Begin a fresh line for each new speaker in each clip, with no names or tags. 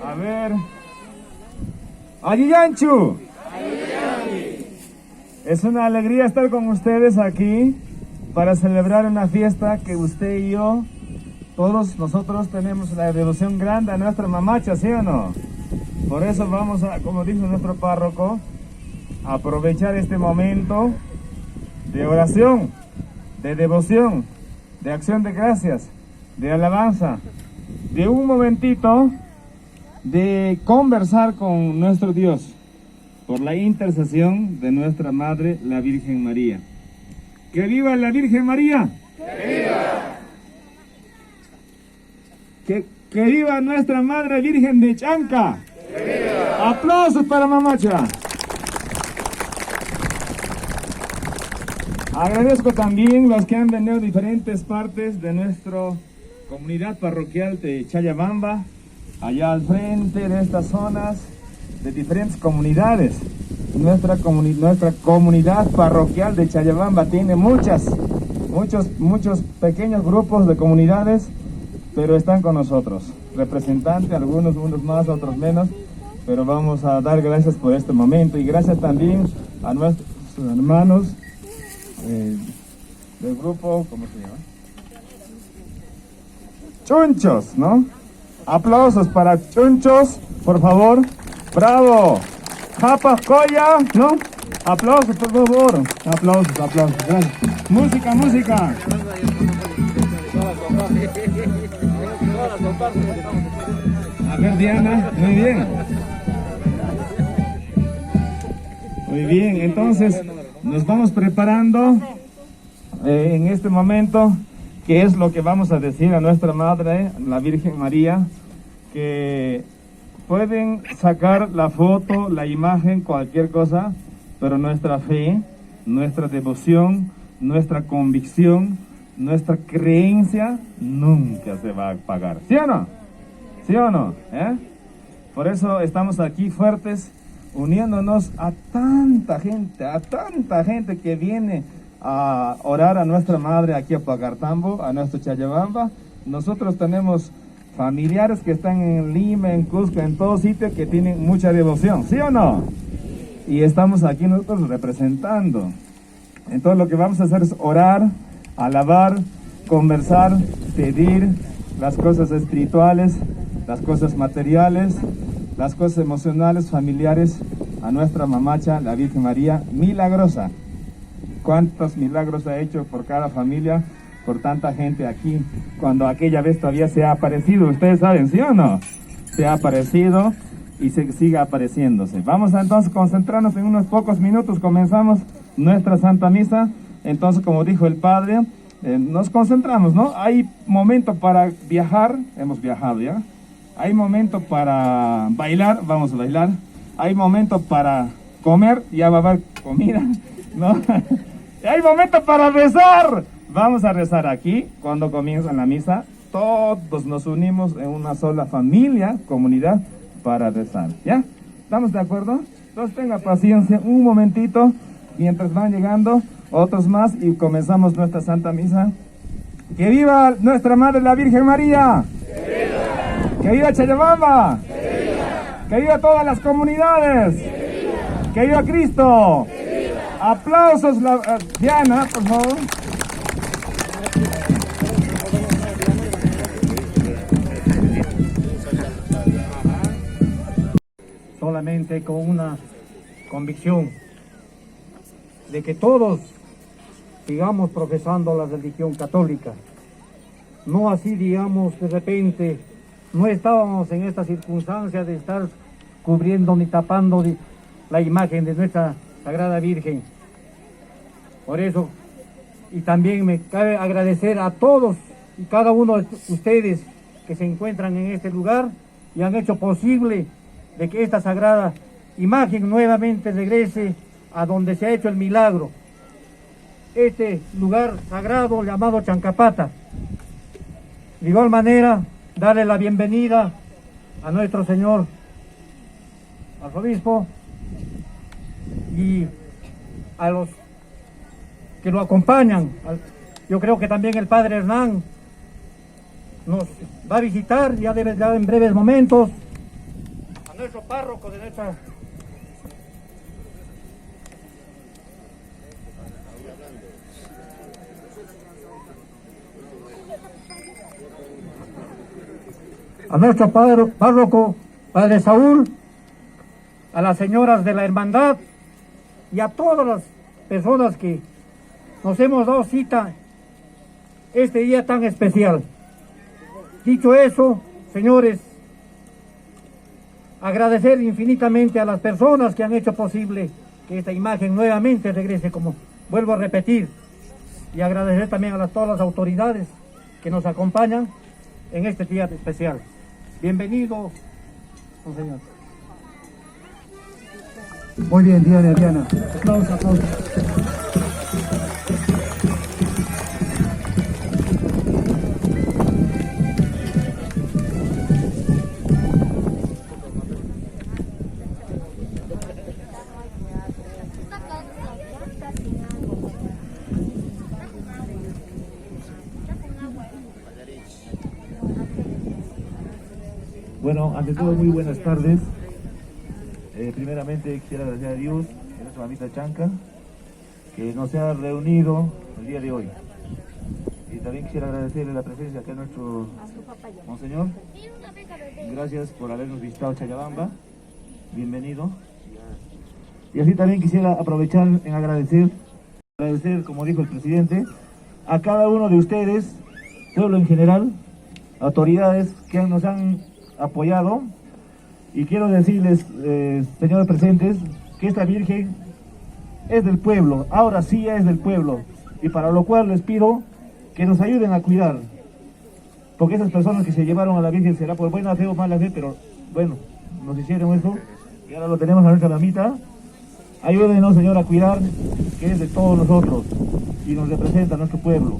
A ver. Ayiyanchu. Es una alegría estar con ustedes aquí para celebrar una fiesta que usted y yo, todos nosotros tenemos la devoción grande a nuestra mamacha, ¿sí o no? Por eso vamos a, como dijo nuestro párroco, a aprovechar este momento de oración, de devoción, de acción de gracias, de alabanza, de un momentito de conversar con nuestro Dios por la intercesión de nuestra Madre, la Virgen María. ¡Que viva la Virgen María! ¡Que viva! ¡Que viva nuestra Madre Virgen de Chanca! ¡Que viva! ¡Aplausos para Mamacha! Agradezco también los que han venido de diferentes partes de nuestra comunidad parroquial de Chayabamba, allá al frente de estas zonas, de diferentes comunidades. Nuestra comunidad parroquial de Chayabamba tiene muchos pequeños grupos de comunidades, pero están con nosotros. Representantes, unos más, otros menos, pero vamos a dar gracias por este momento y gracias también a nuestros hermanos del grupo, ¿cómo se llama? Chunchos, ¿no? Aplausos para Chunchos, por favor. ¡Bravo! ¡Japa Coya! ¿No? Aplausos, por favor. Aplausos. Gracias. Música. A ver, Diana. Muy bien. Muy bien, entonces nos vamos preparando en este momento, que es lo que vamos a decir a nuestra Madre, la Virgen María, que pueden sacar la foto, la imagen, cualquier cosa, pero nuestra fe, nuestra devoción, nuestra convicción, nuestra creencia nunca se va a apagar. ¿Sí o no? ¿Sí o no? Por eso estamos aquí fuertes, uniéndonos a tanta gente que viene a orar a nuestra Madre aquí a Pagartambo, a nuestro Chayabamba. Nosotros tenemos familiares que están en Lima, en Cusco, en todo sitio, que tienen mucha devoción, ¿sí o no? Y estamos aquí nosotros representando. Entonces lo que vamos a hacer es orar, alabar, conversar, pedir las cosas espirituales, las cosas materiales, las cosas emocionales, familiares, a nuestra mamacha, la Virgen María, milagrosa. ¿Cuántos milagros ha hecho por cada familia, por tanta gente aquí, cuando aquella vez todavía se ha aparecido? Ustedes saben, ¿sí o no? Se ha aparecido y se sigue apareciéndose. Vamos a entonces concentrarnos en unos pocos minutos, comenzamos nuestra Santa Misa. Entonces, como dijo el Padre, nos concentramos, ¿no? Hay momento para viajar, hemos viajado ya. Hay momento para bailar, vamos a bailar. Hay momento para comer, ya va a haber comida, ¿no? Hay momento para rezar. Vamos a rezar aquí, cuando comienza la misa, todos nos unimos en una sola familia, comunidad, para rezar, ¿ya? ¿Estamos de acuerdo? Entonces tenga paciencia un momentito, mientras van llegando otros más y comenzamos nuestra Santa Misa. ¡Que viva nuestra Madre la Virgen María! ¡Que viva! ¡Que viva Chayabamba! ¡Que viva! ¡Que viva todas las comunidades! ¡Que viva! ¡Que viva Cristo! ¡Que viva! Aplausos, Diana, por favor.
Solamente con una convicción de que todos sigamos profesando la religión católica. No así, digamos, de repente, no estábamos en esta circunstancia de estar cubriendo ni tapando la imagen de nuestra Sagrada Virgen. Por eso, y también me cabe agradecer a todos y cada uno de ustedes que se encuentran en este lugar y han hecho posible de que esta sagrada imagen nuevamente regrese a donde se ha hecho el milagro. Este lugar sagrado llamado Chancapata. De igual manera, darle la bienvenida a nuestro señor arzobispo y a los que lo acompañan. Yo creo que también el padre Hernán nos va a visitar ya en breves momentos a nuestro párroco de nuestra párroco, Padre Saúl, a las señoras de la hermandad y a todas las personas que nos hemos dado cita este día tan especial. Dicho eso, señores, agradecer infinitamente a las personas que han hecho posible que esta imagen nuevamente regrese, como vuelvo a repetir, y agradecer también a todas las autoridades que nos acompañan en este día especial. Bienvenido, monseñor.
Muy bien, Diana. Aplausos.
Bueno, ante todo, muy buenas tardes. Primeramente quisiera agradecer a Dios, a nuestra mamita Chanca, que nos ha reunido el día de hoy. Y también quisiera agradecerle la presencia acá de nuestro monseñor. Gracias por habernos visitado Chayabamba. Bienvenido. Y así también quisiera aprovechar en agradecer, como dijo el presidente, a cada uno de ustedes, pueblo en general, autoridades que nos han apoyado. Y quiero decirles, señores presentes, que esta Virgen es del pueblo, ahora sí es del pueblo, y para lo cual les pido que nos ayuden a cuidar, porque esas personas que se llevaron a la Virgen será por buena fe o mala fe, pero bueno, nos hicieron eso, y ahora lo tenemos a nuestra mamita. Ayúdenos, Señor, a cuidar, que es de todos nosotros, y nos representa a nuestro pueblo.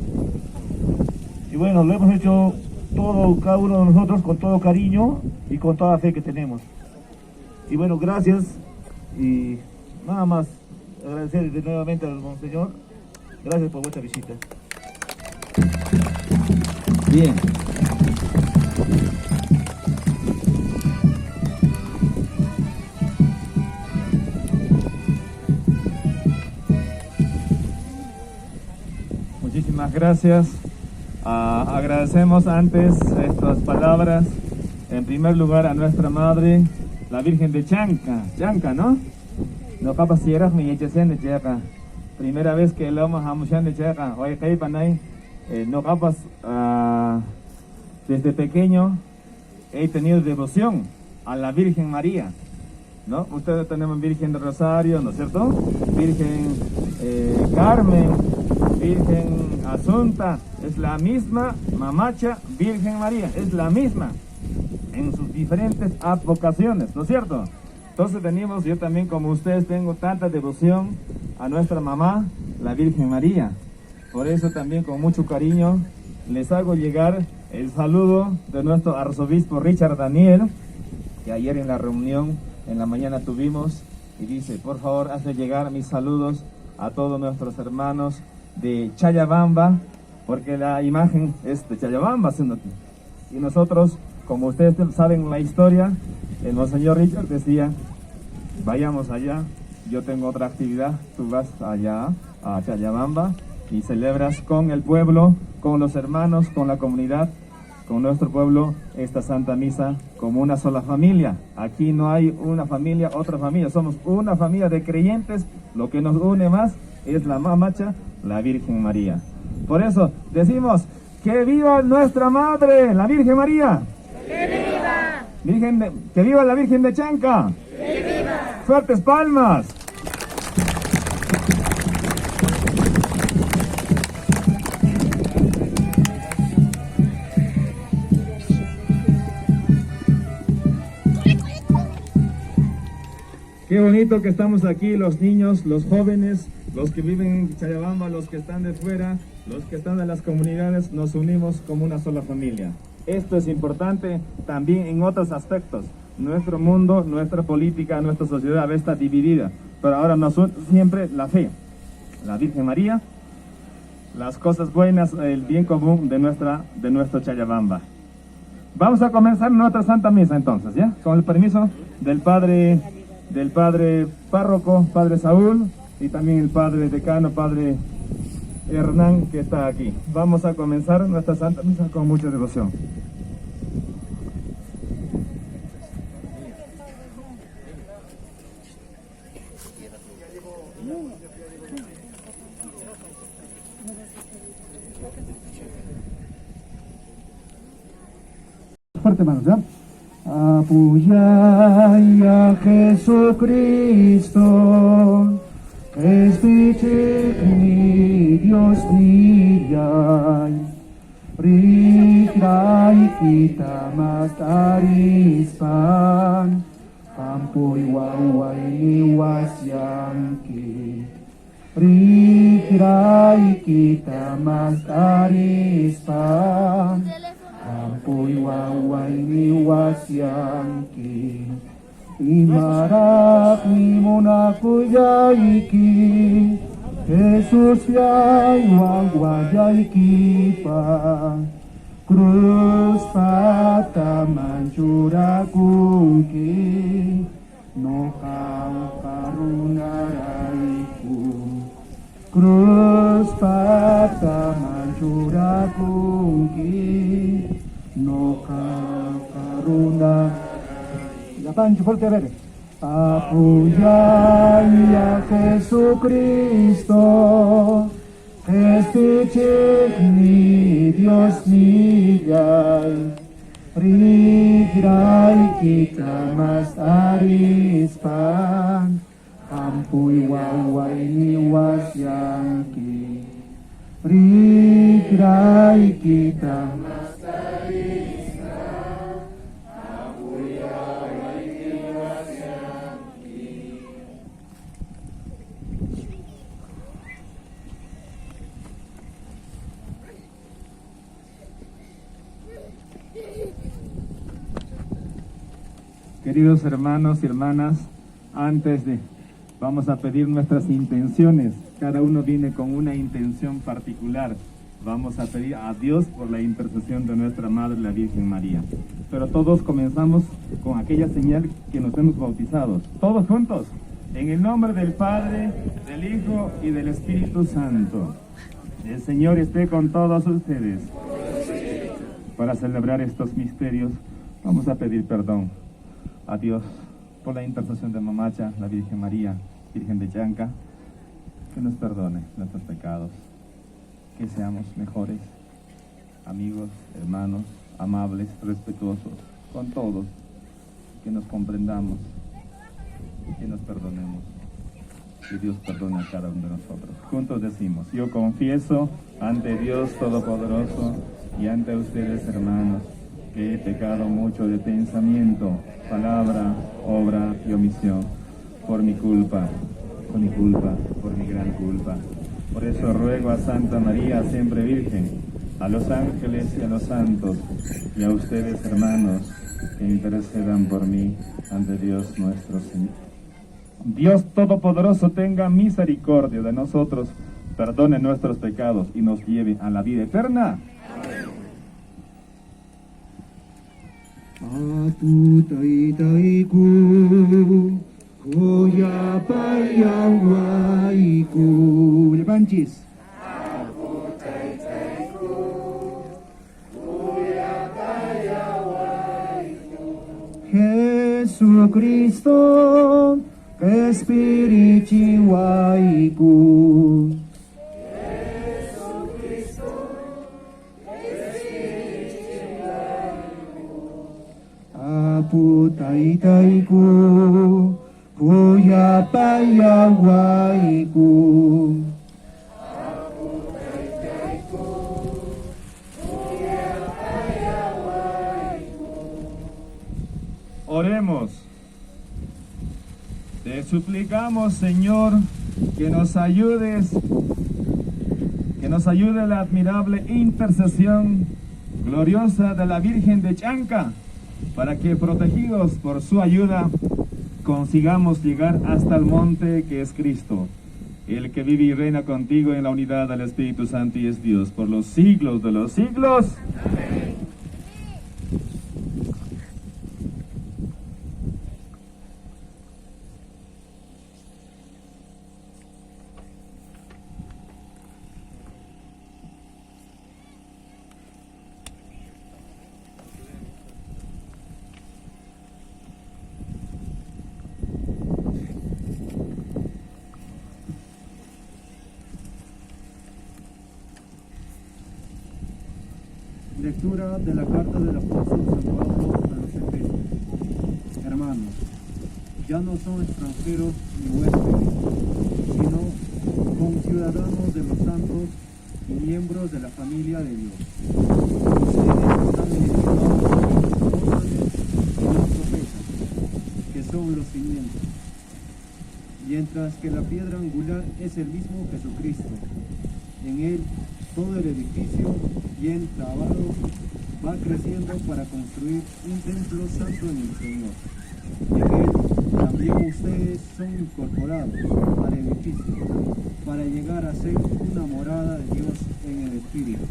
Y bueno, lo hemos hecho todo, cada uno de nosotros, con todo cariño y con toda fe que tenemos. Y bueno, gracias, y nada más agradecer nuevamente al monseñor. Gracias por vuestra visita.
Bien. Muchísimas gracias. Agradecemos antes estas palabras, en primer lugar a nuestra madre, la Virgen de Chanca, ¿no? No capas sierras mi echesen de Checa. Primera vez que lo vamos a muchar de Checa. Oye, ¿qué panay? No capas, desde pequeño he tenido devoción a la Virgen María, ¿no? Ustedes tenemos Virgen de Rosario, ¿no es cierto? Virgen Carmen, Virgen Asunta, es la misma Mamacha Virgen María, es la misma en sus diferentes advocaciones, ¿no es cierto? Entonces venimos, yo también como ustedes tengo tanta devoción a nuestra mamá, la Virgen María. Por eso también con mucho cariño les hago llegar el saludo de nuestro arzobispo Richard Daniel, que ayer en la reunión en la mañana tuvimos, y dice, por favor, hazle llegar mis saludos a todos nuestros hermanos de Chayabamba, porque la imagen es de Chayabamba, y nosotros, como ustedes saben la historia, el monseñor Richard decía, vayamos allá, yo tengo otra actividad, tú vas allá a Chayabamba y celebras con el pueblo, con los hermanos, con la comunidad, con nuestro pueblo, esta Santa Misa como una sola familia. Aquí no hay una familia, otra familia, somos una familia de creyentes, lo que nos une más es la Mamacha, la Virgen María. Por eso decimos, ¡que viva nuestra Madre, la Virgen María! ¡Que viva! ¡Que viva la Virgen de Chanca! ¡Que viva! ¡Fuertes palmas! Qué bonito que estamos aquí, los niños, los jóvenes, los que viven en Chayabamba, los que están de fuera, los que están en las comunidades, nos unimos como una sola familia. Esto es importante también en otros aspectos. Nuestro mundo, nuestra política, nuestra sociedad a veces está dividida, pero ahora nos une siempre la fe, la Virgen María, las cosas buenas, el bien común de nuestro Chayabamba. Vamos a comenzar nuestra Santa Misa entonces, ¿ya? Con el permiso del padre párroco, padre Saúl, y también el padre decano, padre Hernán, que está aquí. Vamos a comenzar nuestra Santa Misa con mucha devoción.
Fuerte, manos, ¿ya? Apoyai a Jesucristo, Espíritu Dios niyay, Rikray kita mastarispan, Kampoy waway niwas yangki, Rikray kita mastarispan, Kampoy waway niwas yangki, Imarak ni mo na kuyaiki, Jesus yay wagwayay kipa, Cruz pataman curakunki, no kau karunaraiku, Cruz pataman curakunki, no kau karunaraiku. Pancho, fuerte a ver. Apoyai a Jesucristo, Espíritu ni Dios niyay, Rigray kita mas arispan, Kampoy waway niwas yangki, Rigray kita mas arispan.
Queridos hermanos y hermanas, vamos a pedir nuestras intenciones. Cada uno viene con una intención particular. Vamos a pedir a Dios por la intercesión de nuestra Madre, la Virgen María. Pero todos comenzamos con aquella señal que nos hemos bautizado. Todos juntos, en el nombre del Padre, del Hijo y del Espíritu Santo. El Señor esté con todos ustedes. Para celebrar estos misterios, vamos a pedir perdón a Dios por la intercesión de Mamacha, la Virgen María, Virgen de Chanca, que nos perdone nuestros pecados, que seamos mejores, amigos, hermanos, amables, respetuosos con todos, que nos comprendamos, que nos perdonemos, que Dios perdone a cada uno de nosotros. Juntos decimos: yo confieso ante Dios Todopoderoso y ante ustedes, hermanos, que he pecado mucho de pensamiento, palabra, obra y omisión, por mi culpa, por mi gran culpa. Por eso ruego a Santa María, siempre Virgen, a los ángeles y a los santos, y a ustedes, hermanos, que intercedan por mí ante Dios nuestro Señor. Dios Todopoderoso tenga misericordia de nosotros, perdone nuestros pecados y nos lleve a la vida eterna.
Atutay-tayku, kuyapayawaiku. Levantis. Atutay-tayku, kuyapayawaiku. Jesucristo, Espíritu waiku. Aputay-tayku, kuyapayawaiku. Aputay-tayku, kuyapayawaiku.
Oremos. Te suplicamos, Señor, que nos ayude la admirable intercesión gloriosa de la Virgen de Chanca, para que, protegidos por su ayuda, consigamos llegar hasta el monte que es Cristo, el que vive y reina contigo en la unidad del Espíritu Santo y es Dios por los siglos de los siglos. Amén.
Lectura de la carta del apóstol San Pablo a los Efesios. Hermanos, ya no son extranjeros ni huéspedes, sino conciudadanos de los santos y miembros de la familia de Dios. Ustedes están edificados por los apóstoles y los profetas, que son los cimientos, mientras que la piedra angular es el mismo Jesucristo. En él todo el edificio, bien trabado, va creciendo para construir un templo santo en el Señor. En él también ustedes son incorporados al edificio para llegar a ser una morada de Dios en el Espíritu.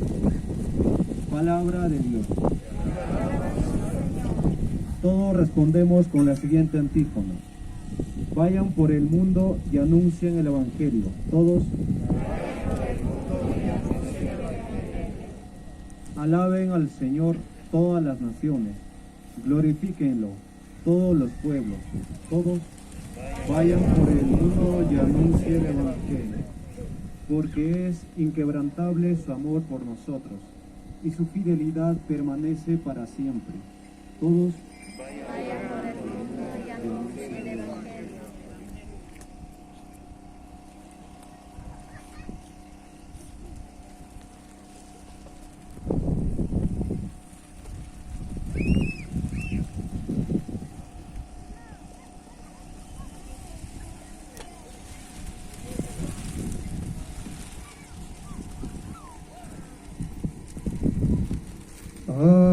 Palabra de Dios. Todos respondemos con la siguiente antífona. Vayan por el mundo y anuncien el Evangelio. Todos. Alaben al Señor todas las naciones, glorifíquenlo todos los pueblos, todos vayan por el mundo y anuncien el Evangelio, porque es inquebrantable su amor por nosotros, y su fidelidad permanece para siempre. Todos vayan por el mundo y anuncien el Evangelio.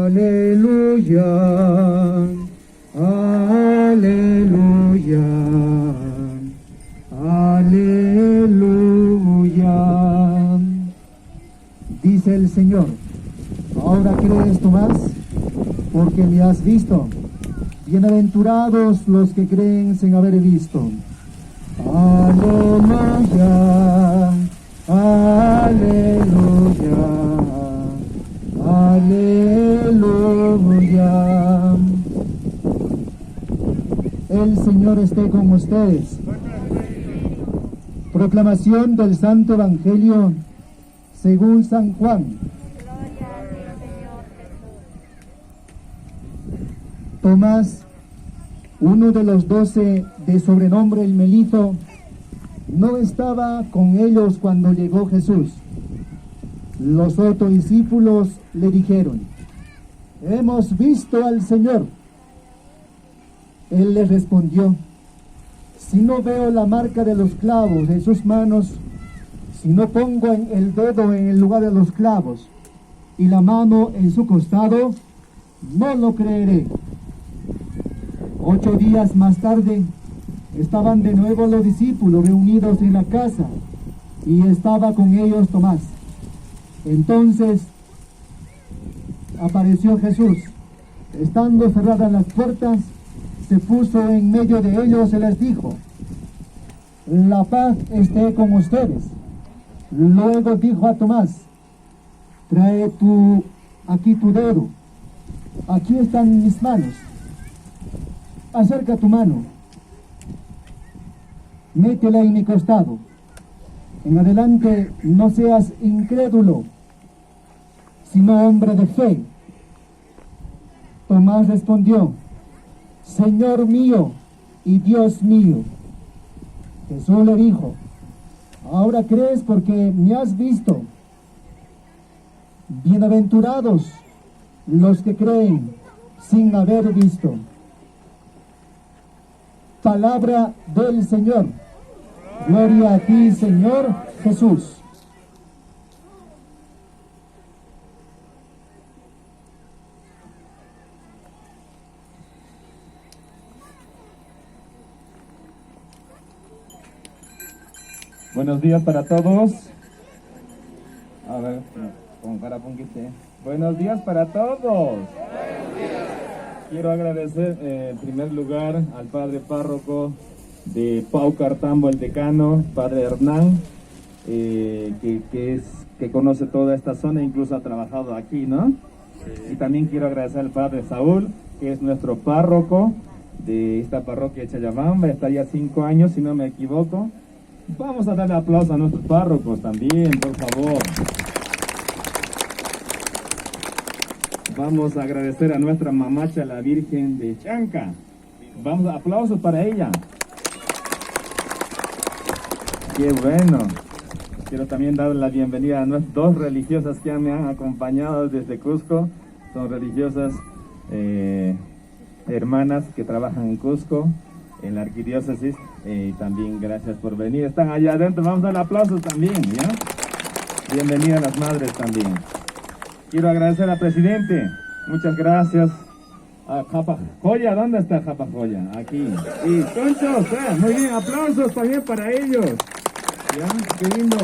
Aleluya, aleluya, aleluya. Dice el Señor, ¿ahora crees, Tomás? Porque me has visto. Bienaventurados los que creen sin haber visto. Aleluya, aleluya. Aleluya. El Señor esté con ustedes. Proclamación del Santo Evangelio según San Juan. Tomás, uno de los 12 de sobrenombre el Melito, no estaba con ellos cuando llegó Jesús. Los otros discípulos le dijeron, hemos visto al Señor. Él les respondió, si no veo la marca de los clavos en sus manos, si no pongo el dedo en el lugar de los clavos y la mano en su costado, no lo creeré. 8 días más tarde, estaban de nuevo los discípulos reunidos en la casa y estaba con ellos Tomás. Entonces apareció Jesús, estando cerradas las puertas, se puso en medio de ellos y les dijo, la paz esté con ustedes. Luego dijo a Tomás, trae aquí tu dedo, aquí están mis manos, acerca tu mano, métela en mi costado. En adelante no seas incrédulo, sino hombre de fe. Tomás respondió, Señor mío y Dios mío. Jesús le dijo, ahora crees porque me has visto. Bienaventurados los que creen sin haber visto. Palabra del Señor. Gloria a ti, Señor Jesús.
Buenos días para todos. A ver, con cara ponquite. Buenos días para todos. Quiero agradecer en primer lugar al padre párroco de Pau Cartambo, el decano, padre Hernán, que conoce toda esta zona, incluso ha trabajado aquí, ¿no? Y también quiero agradecer al padre Saúl, que es nuestro párroco de esta parroquia de Chayabamba, está ya 5 años, si no me equivoco. Vamos a darle aplauso a nuestros párrocos también, por favor. Vamos a agradecer a nuestra mamacha, la Virgen de Chanca. Vamos, aplausos para ella. Qué bueno. Quiero también dar la bienvenida a nuestras dos religiosas que me han acompañado desde Cusco. Son religiosas hermanas que trabajan en Cusco, en la arquidiócesis. También gracias por venir. Están allá adentro. Vamos a dar aplausos también, ¿ya? Bienvenida a las madres también. Quiero agradecer al presidente. Muchas gracias. A Japa Joya, ¿dónde está Japa Joya? Aquí. Y conchos, muy bien, aplausos también para ellos. ¿Ya? Qué lindo.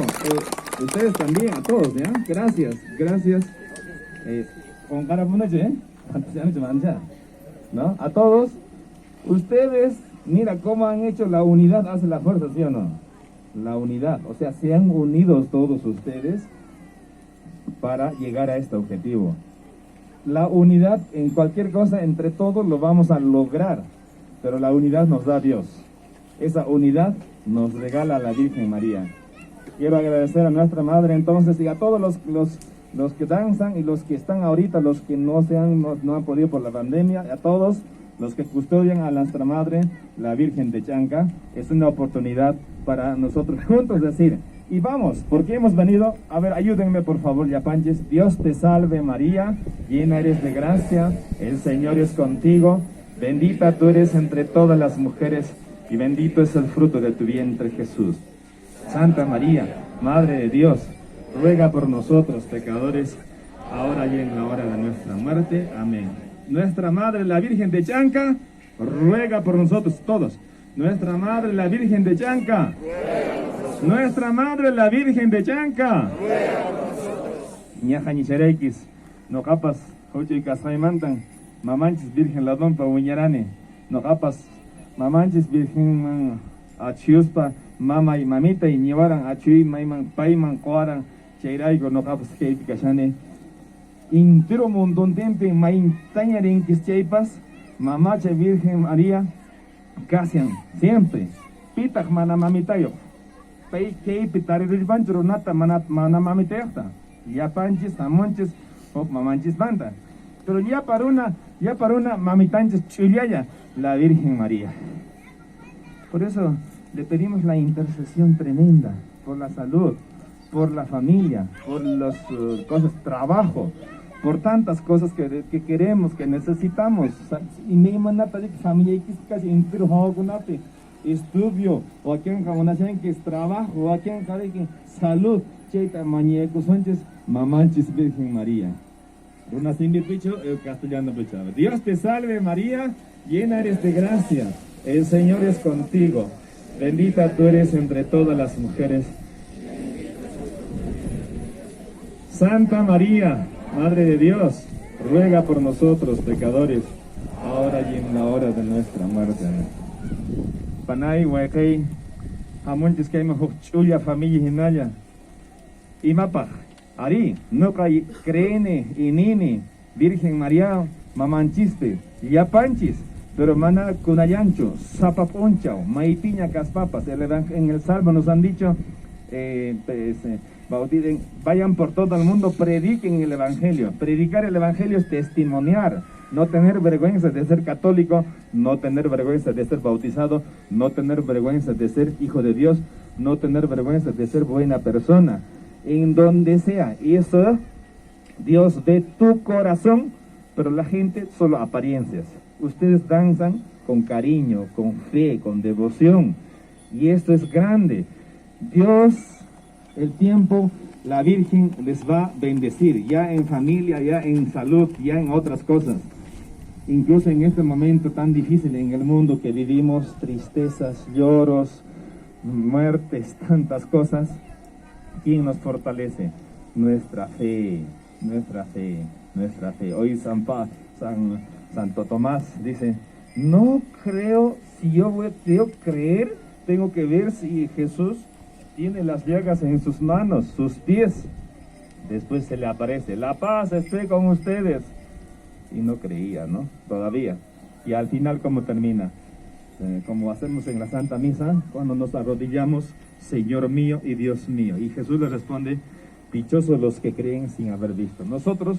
Ustedes también, a todos, ¿ya? Gracias, gracias. Con cara ¿eh? ¿No? A todos. Ustedes, mira cómo han hecho la unidad, hace la fuerza, ¿sí o no? La unidad, o sea, se han unido todos ustedes para llegar a este objetivo. La unidad en cualquier cosa, entre todos lo vamos a lograr, pero la unidad nos da Dios. Esa unidad nos regala la Virgen María. Quiero agradecer a nuestra Madre entonces y a todos los que danzan y los que están ahorita, los que no han podido por la pandemia, a todos los que custodian a nuestra Madre, la Virgen de Chanca. Es una oportunidad para nosotros juntos decir, y vamos, porque hemos venido, a ver, ayúdenme por favor, yapanches. Dios te salve María, llena eres de gracia, el Señor es contigo, bendita tú eres entre todas las mujeres, y bendito es el fruto de tu vientre Jesús. Santa María, Madre de Dios, ruega por nosotros pecadores, ahora y en la hora de nuestra muerte. Amén. Nuestra Madre, la Virgen de Chanca, ruega por nosotros todos. Nuestra Madre, la Virgen de Chanca. Nuestra Madre, la Virgen de Chanca. Ñaja Nishareikis, no capas, Hochi Casaimantan, Mamanchis Virgen la Dompa Uñarane, no capas, Mamanchis Virgen Achiuspa, Mama y Mamita y Ñevaran, Achui, Maiman, Paiman, Coaran, Cheiraigo, no capas, Keipi Kashane. Intero montón tempe, Maintañarin Kischeipas, Mamacha Virgen María, Casian, siempre, Pitak Manamamitayo. Pei pitari banchero nata mana mamiteata ya panches amonches o mamanches banda, pero ya para una mamitanches chuliaya la Virgen María. Por eso le pedimos la intercesión tremenda por la salud, por la familia, por las cosas, trabajo, por tantas cosas que queremos, que necesitamos. Y me manata de familia y casi entero hago estudio, o aquí en Camonación que es trabajo, o aquí en que salud, cheita mañeco sonches, mamanches Virgen María. Runa Cindy Picho, el castellano Pichava. Dios te salve María, llena eres de gracia, el Señor es contigo, bendita tú eres entre todas las mujeres. Santa María, Madre de Dios, ruega por nosotros pecadores, ahora y en la hora de nuestra muerte. Panay, Huaycay, Amontes que hay mejor chulia familia hinaya. Y mapa, Ari, no cae, creene, inini, Virgen María, mamanchiste, ya panchis, pero mana cunayancho, zapaponchao, maipiña caspapas. En el Salmo nos han dicho, bauticen, vayan por todo el mundo, prediquen el Evangelio. Predicar el Evangelio es testimoniar. No tener vergüenza de ser católico, no tener vergüenza de ser bautizado, no tener vergüenza de ser hijo de Dios, no tener vergüenza de ser buena persona, en donde sea. Y eso, Dios ve tu corazón, pero la gente solo apariencias. Ustedes danzan con cariño, con fe, con devoción, y esto es grande. Dios, el tiempo, la Virgen les va a bendecir, ya en familia, ya en salud, ya en otras cosas. Incluso en este momento tan difícil en el mundo que vivimos, tristezas, lloros, muertes, tantas cosas, ¿quién nos fortalece? Nuestra fe, nuestra fe, nuestra fe. Hoy Santo Tomás dice, no creo, si yo creer, tengo que ver si Jesús tiene las llagas en sus manos, sus pies. Después se le aparece, la paz esté con ustedes. Y no creía, ¿no? Todavía. Y al final, ¿cómo termina? Como hacemos en la Santa Misa, cuando nos arrodillamos, Señor mío y Dios mío. Y Jesús le responde, dichosos los que creen sin haber visto. Nosotros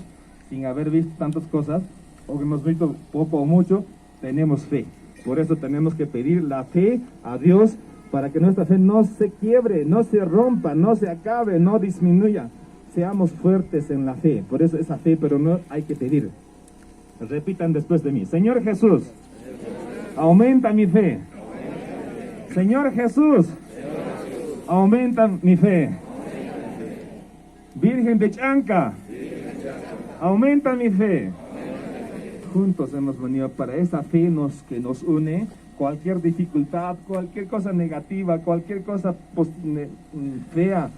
sin haber visto tantas cosas, o que hemos visto poco o mucho, tenemos fe. Por eso tenemos que pedir la fe a Dios para que nuestra fe no se quiebre, no se rompa, no se acabe, no disminuya. Seamos fuertes en la fe. Por eso esa fe, pero no hay que pedir. Repitan después de mí. Señor Jesús, aumenta mi fe. Señor Jesús, aumenta mi fe. Virgen de Chanca, aumenta mi fe. Juntos hemos venido para esa fe que nos une. Cualquier dificultad, cualquier cosa negativa, cualquier cosa fea,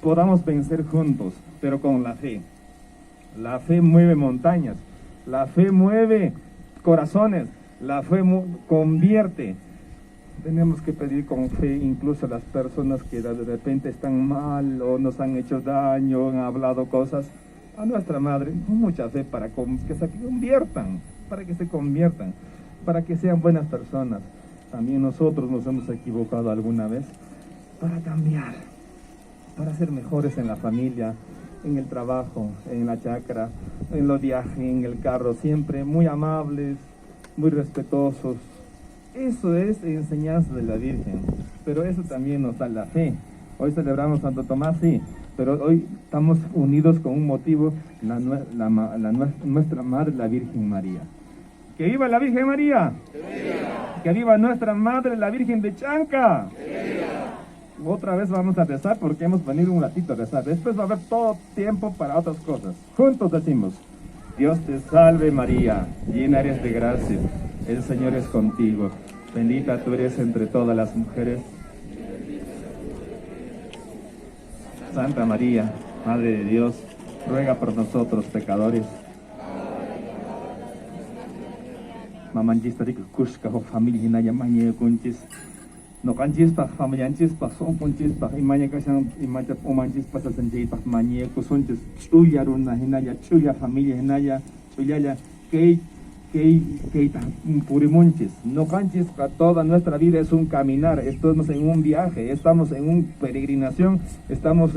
podamos vencer juntos, pero con la fe. La fe mueve montañas, la fe mueve corazones, la fe convierte. Tenemos que pedir con fe incluso a las personas que de repente están mal o nos han hecho daño, han hablado cosas, a nuestra Madre con mucha fe para que se conviertan, para que sean buenas personas. También nosotros nos hemos equivocado alguna vez, para cambiar, para ser mejores en la familia, en el trabajo, en la chacra, en los viajes, en el carro, siempre muy amables, muy respetuosos. Eso es enseñanza de la Virgen, pero eso también nos da la fe. Hoy celebramos Santo Tomás, sí, pero hoy estamos unidos con un motivo, nuestra Madre, la Virgen María. ¡Que viva la Virgen María! ¡Que viva! ¡Que viva nuestra Madre, la Virgen de Chanca! ¡Que viva! Otra vez vamos a rezar porque hemos venido un ratito a rezar. Después va a haber todo tiempo para otras cosas. Juntos decimos: Dios te salve María, llena eres de gracia, el Señor es contigo. Bendita tú eres entre todas las mujeres. Santa María, Madre de Dios, ruega por nosotros pecadores. Mamanchis tarik kushka ho familia hinaya mañe kunchis. No kanchis pa familianchis pa son kunchis pa imaña kasan imacha umanchis pa sasanjit pa mañe kusunchis. Chuya runa hinaya, chuya familia hinaya, chuyaya que purimunchis. No canchis, toda nuestra vida es un caminar, estamos en un viaje, estamos en una peregrinación, estamos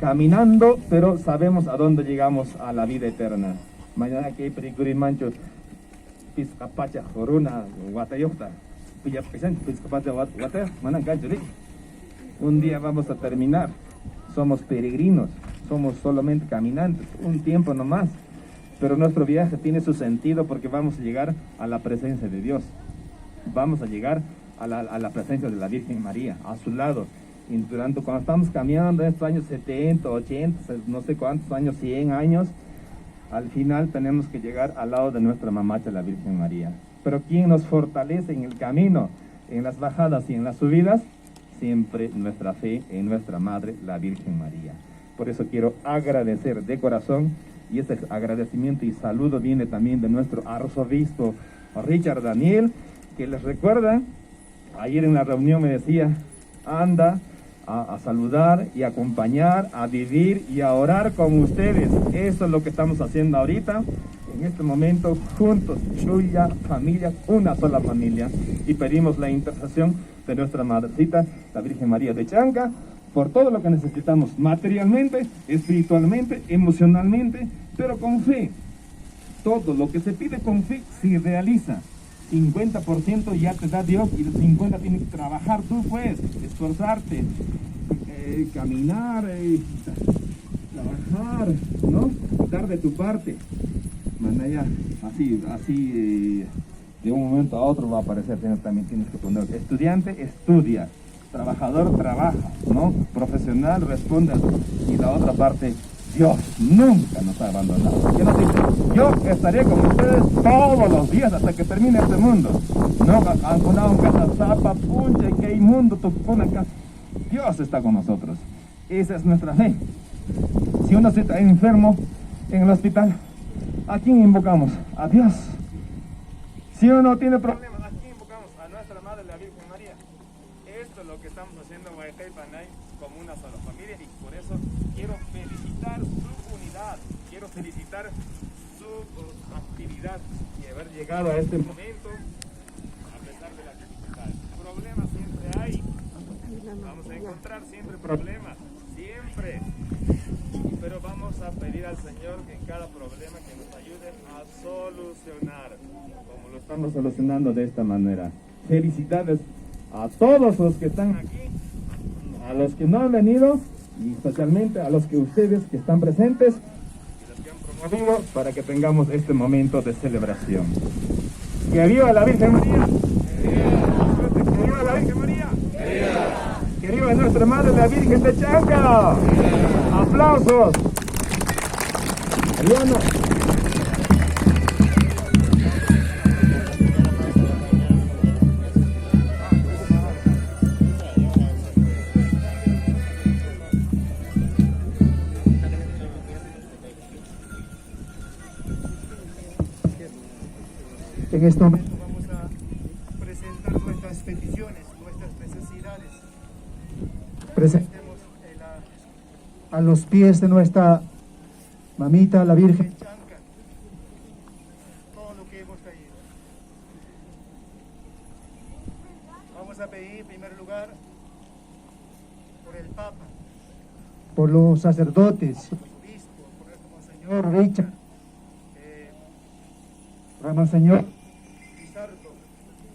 caminando, pero sabemos a dónde llegamos, a la vida eterna. Mañana que perigurimancho piscapacha joruna watayokta pillapisan piscapacha wataya mananganchuri. Un día vamos a terminar, somos peregrinos, somos solamente caminantes, un tiempo nomás. Pero nuestro viaje tiene su sentido porque vamos a llegar a la presencia de Dios. Vamos a llegar a la presencia de la Virgen María, a su lado. Y cuando estamos caminando en estos años 70, 80, no sé cuántos años, 100 años, al final tenemos que llegar al lado de nuestra mamacha, la Virgen María. Pero ¿quién nos fortalece en el camino, en las bajadas y en las subidas? Siempre nuestra fe en nuestra Madre, la Virgen María. Por eso quiero agradecer de corazón. Y ese agradecimiento y saludo viene también de nuestro arzobispo Richard Daniel, que les recuerda, ayer en la reunión me decía, anda a saludar y acompañar, a vivir y a orar con ustedes. Eso es lo que estamos haciendo ahorita, en este momento, juntos, Chuya, familia, una sola familia. Y pedimos la intercesión de nuestra Madrecita, la Virgen María de Chanca, por todo lo que necesitamos, materialmente, espiritualmente, emocionalmente, pero con fe. Todo lo que se pide con fe se realiza. 50% ya te da Dios y el 50% tienes que trabajar tú, pues, esforzarte, caminar, trabajar, ¿no? Dar de tu parte. Manaya, así, de un momento a otro va a aparecer, también tienes que poner. Estudiante, estudia. Trabajador trabaja, ¿no? Profesional responde. Y la otra parte, Dios nunca nos ha abandonado. Yo estaré con ustedes todos los días hasta que termine este mundo. No, aunque zapa, punche, que hay mundo, Dios está con nosotros. Esa es nuestra fe. Si uno está enfermo en el hospital, ¿a quién invocamos? A Dios. Si uno tiene problemas, ¿a quién invocamos? A nuestra Madre, la Virgen María. Esto es lo que estamos haciendo en Guayacay Panay como una sola familia, y por eso quiero felicitar su unidad, quiero felicitar su actividad y haber llegado a este momento a pesar de las dificultades. Problemas siempre hay, vamos a encontrar siempre problemas, siempre. pero vamos a pedir al Señor que en cada problema que nos ayude a solucionar, como lo estamos solucionando de esta manera. Felicidades a todos los que están aquí, a los que no han venido y especialmente a los que ustedes que están presentes y los que han promovido para que tengamos este momento de celebración. ¡Que viva la Virgen María! ¡Que viva la Virgen María! ¡Que viva nuestra Madre la Virgen de Chanca! ¡Aplausos! Ariana.
En este momento vamos a presentar nuestras peticiones, nuestras necesidades. Presentemos a los pies de nuestra mamita, la Virgen Chanca, todo lo que hemos traído. Vamos a pedir en primer lugar por el Papa, por los sacerdotes, por los obispos, por nuestro Monseñor Richard, por el Monseñor Lizardo,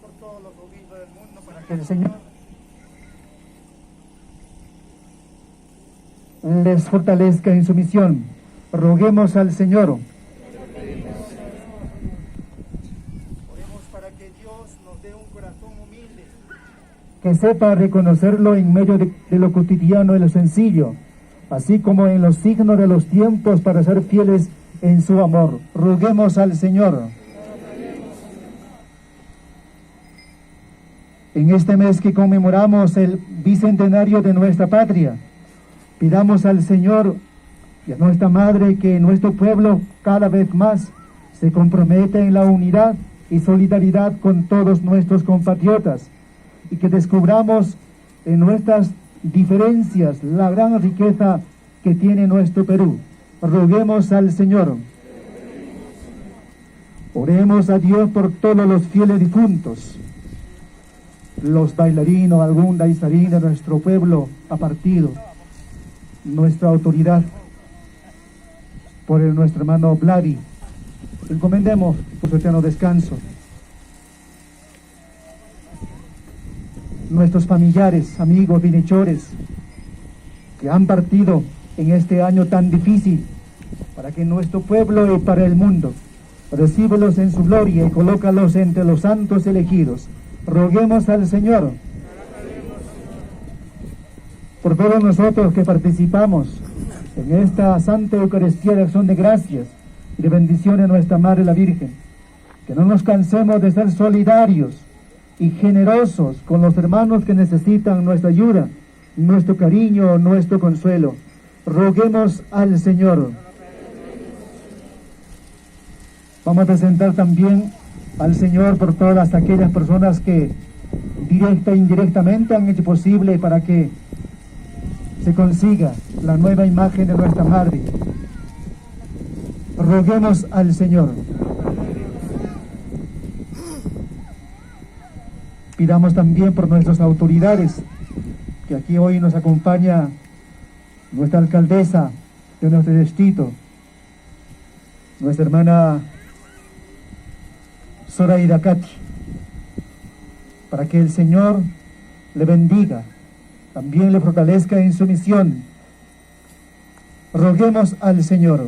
por todos los obispos del mundo, para que el Señor les fortalezca en su misión. Roguemos al Señor. Oremos para que Dios nos dé un corazón humilde, que sepa reconocerlo en medio de lo cotidiano y lo sencillo, así como en los signos de los tiempos, para ser fieles en su amor. Roguemos al Señor. En este mes que conmemoramos el bicentenario de nuestra patria, pidamos al Señor y a nuestra Madre que nuestro pueblo cada vez más se comprometa en la unidad y solidaridad con todos nuestros compatriotas, y que descubramos en nuestras diferencias la gran riqueza que tiene nuestro Perú. Roguemos al Señor. Oremos a Dios por todos los fieles difuntos, los bailarinos, algún danzarín de nuestro pueblo ha partido, nuestra autoridad, por nuestro hermano Vladi. Encomendemos por su eterno descanso. Nuestros familiares, amigos, bienhechores que han partido en este año tan difícil, para que nuestro pueblo y para el mundo, recíbelos en su gloria y colócalos entre los santos elegidos. Roguemos al Señor. Por todos nosotros que participamos en esta Santa Eucaristía de acción de gracias y de bendición de nuestra Madre la Virgen, que no nos cansemos de ser solidarios y generosos con los hermanos que necesitan nuestra ayuda, nuestro cariño, nuestro consuelo. Roguemos al Señor. Vamos a presentar también al Señor por todas aquellas personas que directa e indirectamente han hecho posible para que se consiga la nueva imagen de nuestra Madre. Roguemos al Señor. Pidamos también por nuestras autoridades, que aquí hoy nos acompaña nuestra alcaldesa de nuestro distrito, nuestra hermana Zoraida Cati, para que el Señor le bendiga, también le fortalezca en su misión. Roguemos al Señor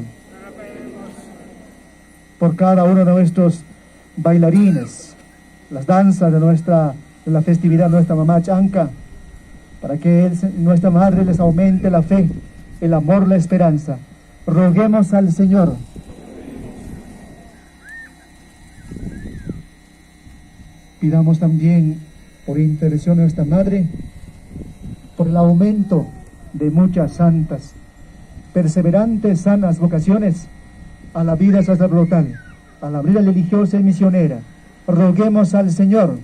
por cada uno de nuestros bailarines, las danzas de la festividad de nuestra mamá Chanca, para que nuestra Madre les aumente la fe, el amor, la esperanza. Roguemos al Señor. Pidamos también por intercesión de nuestra Madre, por el aumento de muchas santas, perseverantes, sanas vocaciones a la vida sacerdotal, a la vida religiosa y misionera. Roguemos al Señor.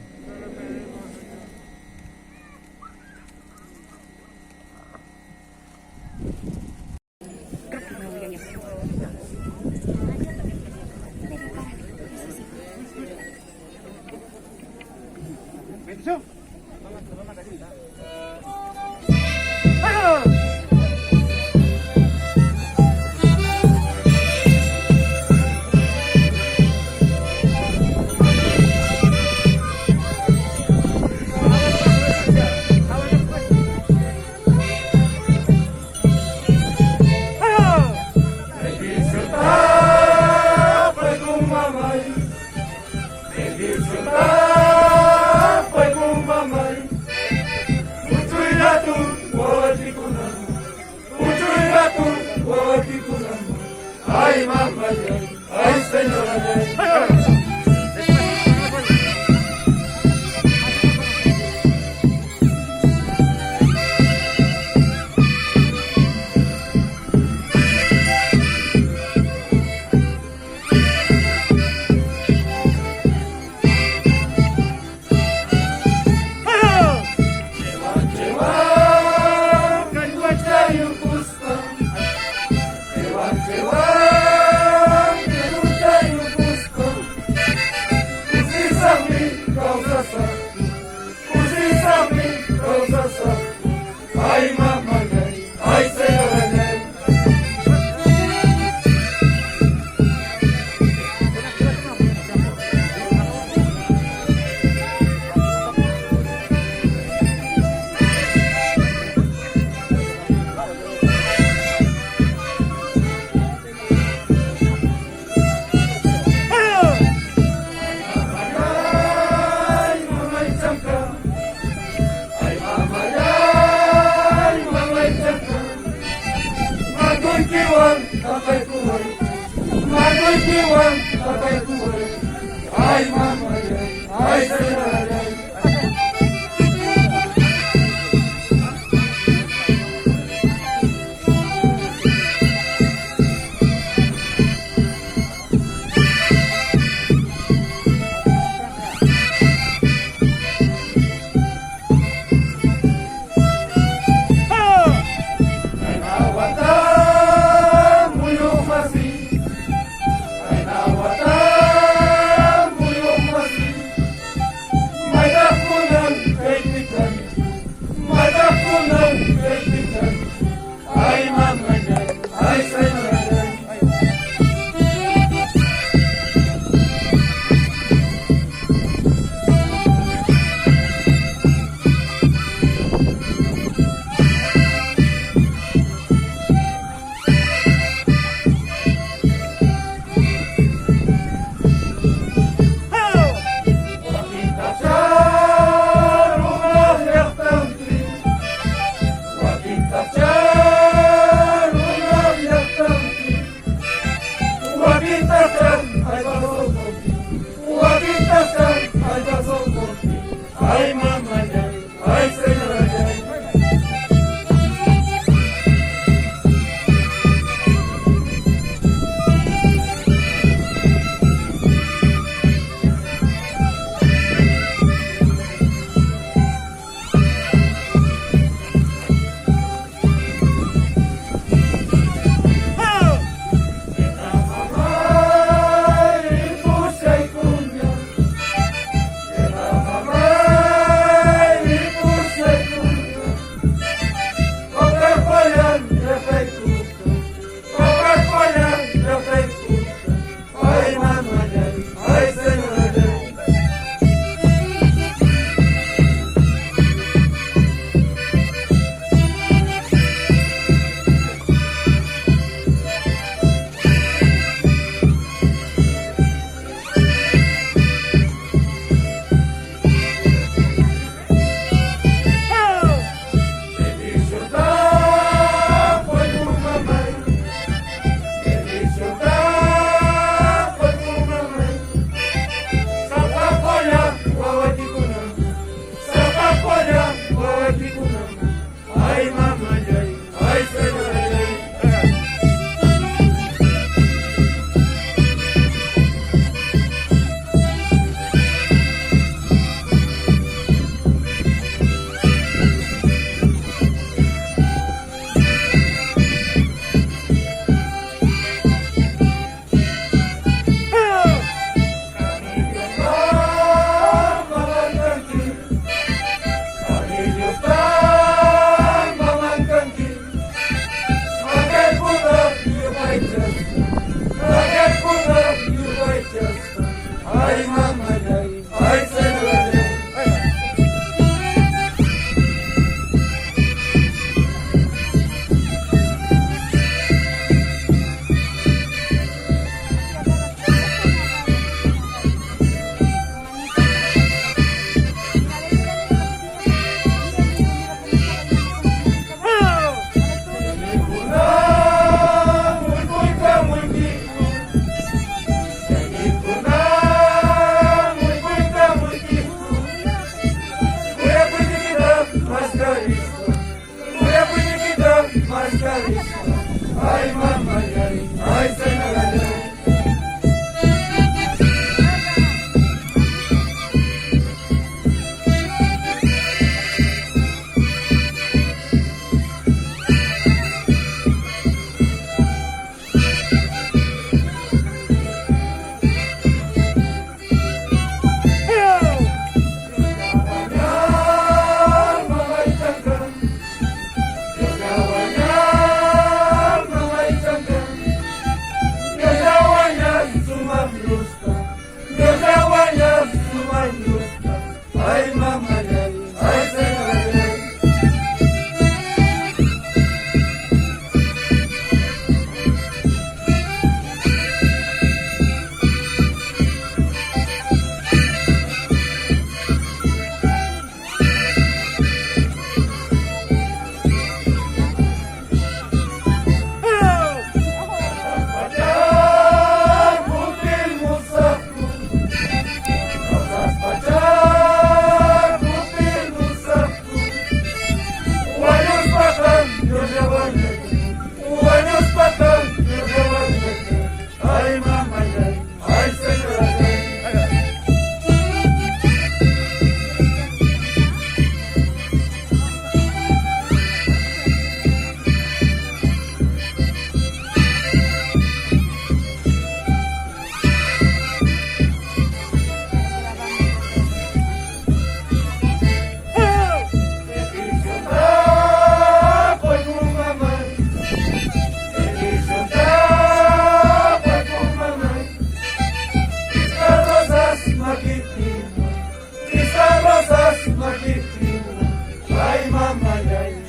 Ay, mamá,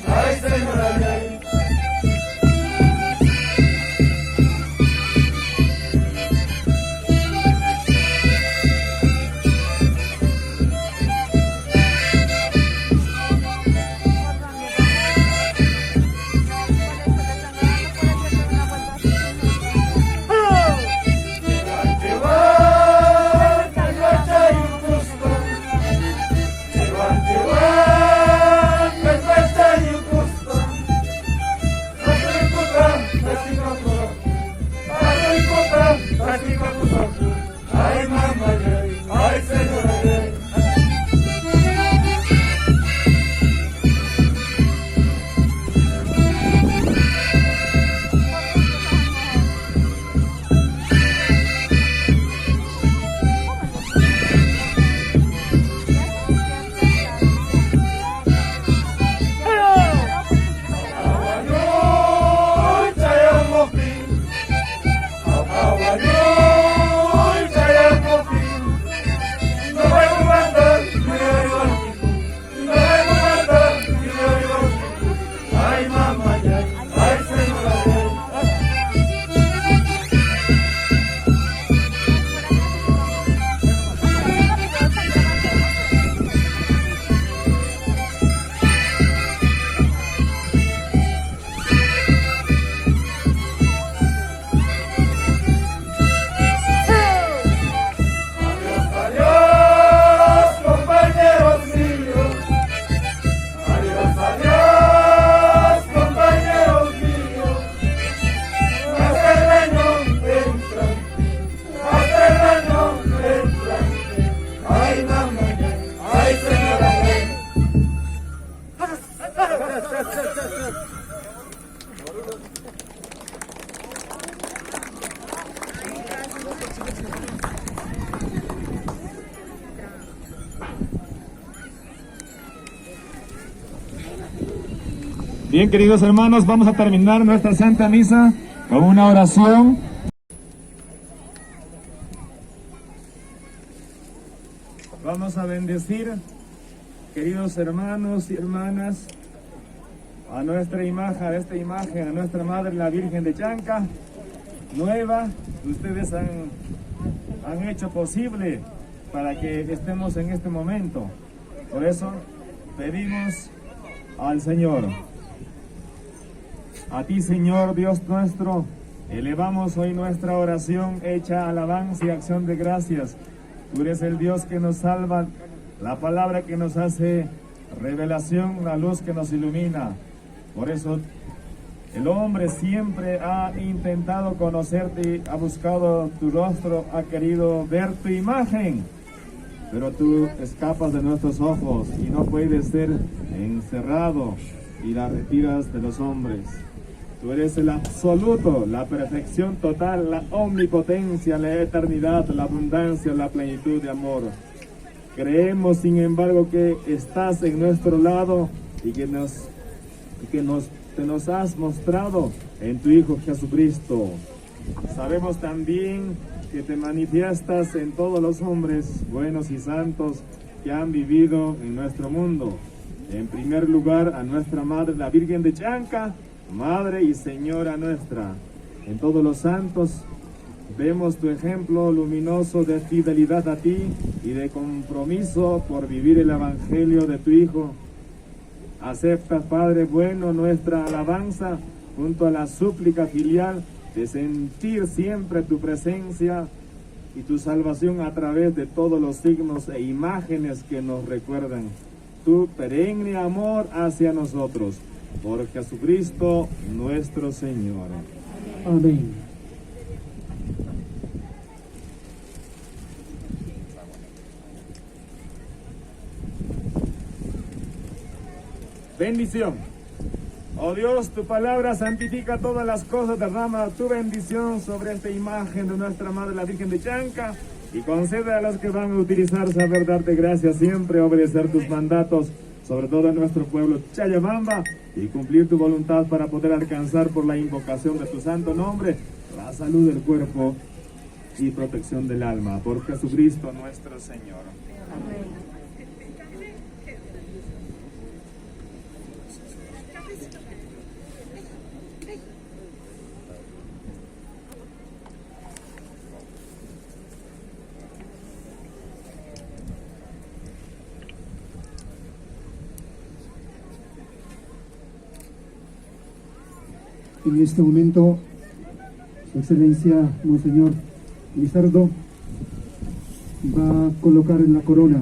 ay, señora, ay. Ay, mamá, ay, señora, ay. Ay, mamá, ay, señora, adiós, compañeros míos. Adiós, adiós, compañeros míos. Hasta el año entrante, hasta el año entrante. Ay, mamá, ay, señora.
Bien, queridos hermanos, vamos a terminar nuestra Santa Misa con una oración. Vamos a bendecir, queridos hermanos y hermanas, a nuestra imagen, a esta imagen, a nuestra Madre, la Virgen de Chanca, nueva, que ustedes han hecho posible para que estemos en este momento. Por eso pedimos al Señor. A ti, Señor Dios nuestro, elevamos hoy nuestra oración hecha alabanza y acción de gracias. Tú eres el Dios que nos salva, la palabra que nos hace revelación, la luz que nos ilumina. Por eso el hombre siempre ha intentado conocerte, ha buscado tu rostro, ha querido ver tu imagen. Pero tú escapas de nuestros ojos y no puedes ser encerrado y la retiras de los hombres. Tú eres el absoluto, la perfección total, la omnipotencia, la eternidad, la abundancia, la plenitud de amor. Creemos, sin embargo, que estás en nuestro lado y que te nos has mostrado en tu Hijo Jesucristo. Sabemos también que te manifiestas en todos los hombres buenos y santos que han vivido en nuestro mundo. En primer lugar, a nuestra Madre, la Virgen de Chanca, Madre y Señora nuestra. En todos los santos vemos tu ejemplo luminoso de fidelidad a ti y de compromiso por vivir el Evangelio de tu Hijo. Acepta, Padre bueno, nuestra alabanza junto a la súplica filial de sentir siempre tu presencia y tu salvación a través de todos los signos e imágenes que nos recuerdan tu perenne amor hacia nosotros. Por Jesucristo nuestro Señor.
Amén.
Bendición. Oh Dios, tu palabra santifica todas las cosas, derrama tu bendición sobre esta imagen de nuestra Madre, la Virgen de Chanca, y concede a los que van a utilizar saber darte gracias siempre, obedecer tus mandatos, sobre todo en nuestro pueblo Chayabamba, y cumplir tu voluntad para poder alcanzar por la invocación de tu santo nombre la salud del cuerpo y protección del alma. Por Jesucristo nuestro Señor.
Amén.
En este momento, Su Excelencia Monseñor Lizardo va a colocar en la corona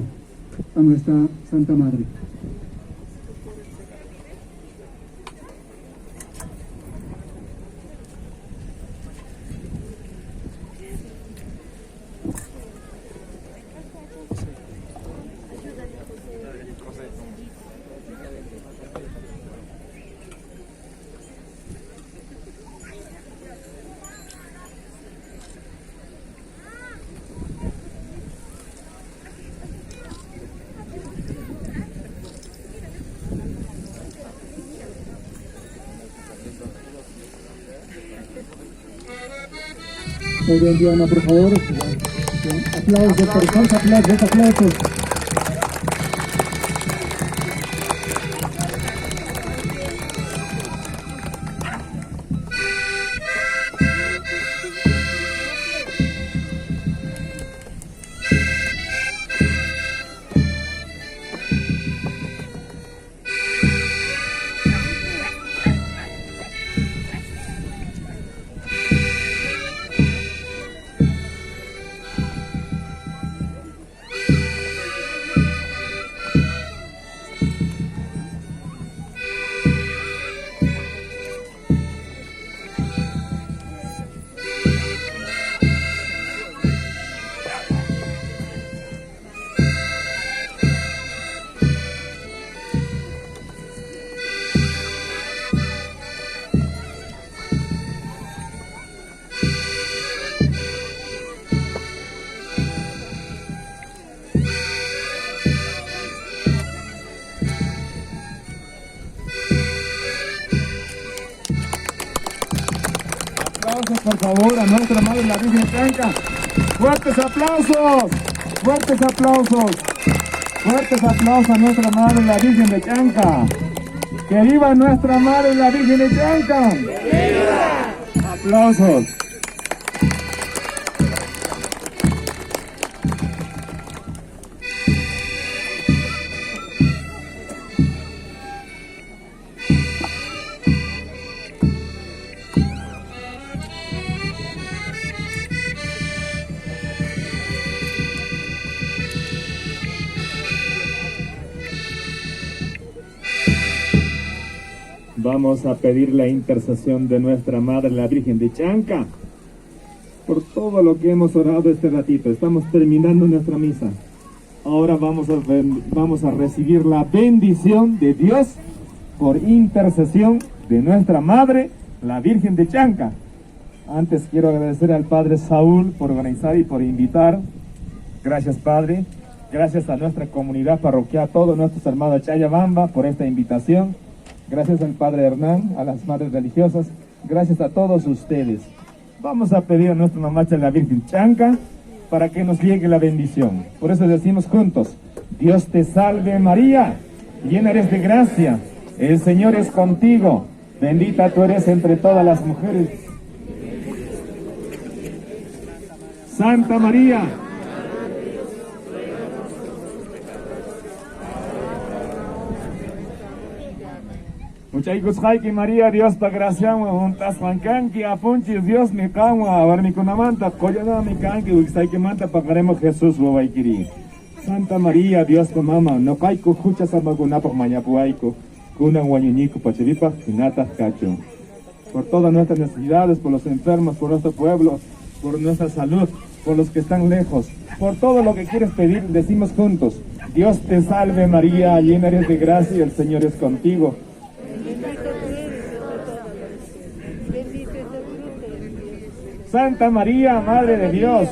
a nuestra Santa Madre. Muy bien, Diana, por favor. Aplausos, por favor, aplausos.
Aplausos, por favor, a nuestra Madre la Virgen de Chanca. Fuertes aplausos, fuertes aplausos, fuertes aplausos a nuestra Madre la Virgen de Chanca. ¡Que viva nuestra Madre la Virgen de Chanca! ¡Viva! Aplausos. Vamos a pedir la intercesión de nuestra Madre la Virgen de Chanca por todo lo que hemos orado este ratito. Estamos terminando nuestra misa. Ahora vamos a recibir la bendición de Dios por intercesión de nuestra Madre la Virgen de Chanca. Antes quiero agradecer al Padre Saúl por organizar y por invitar. Gracias, Padre. Gracias a nuestra comunidad parroquial, a todos nuestros hermanos de Chayabamba por esta invitación. Gracias al Padre Hernán, a las Madres Religiosas, gracias a todos ustedes. Vamos a pedir a nuestra mamá la Virgen Chanca para que nos llegue la bendición. Por eso decimos juntos: Dios te salve María, llena eres de gracia, el Señor es contigo, bendita tú eres entre todas las mujeres. Santa María, muchachos, Jaiki María, Dios pa gracia, juntas Juancanqui, Apunchis, Dios mi cama, Barmikunamanta, Coyana mi canqui, Uxaiki Manta, pagaremos Jesús, Bobaikiri. Santa María, Dios tu mamá, no caico, Juchas Amagunapo, Mayapuaico, Kunan Guayunico, Pachiripa, Hinata, Cacho. Por todas nuestras necesidades, por los enfermos, por nuestro pueblo, por nuestra salud, por los que están lejos, por todo lo que quieres pedir, decimos juntos: Dios te salve María, llena eres de gracia, el Señor es contigo. Santa María, Madre de Dios,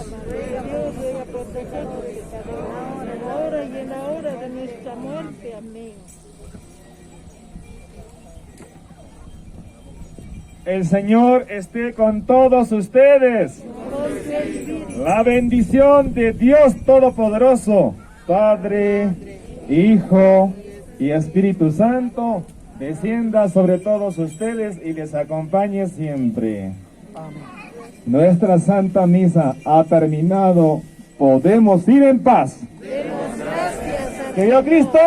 ahora y en la hora de nuestra muerte. Amén.
el Señor esté con todos ustedes. La bendición de Dios Todopoderoso, Padre, Hijo y Espíritu Santo, descienda sobre todos ustedes y les acompañe siempre. Nuestra Santa Misa ha terminado. Podemos ir en paz.
Demos gracias a
¡Que viva Cristo!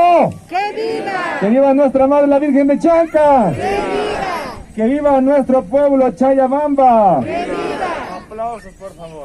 ¡Que viva!
¡Que viva nuestra Madre la Virgen de Chanca!
¡Que viva!
¡Que viva nuestro pueblo Chayabamba! ¡Que viva! Aplausos, por favor.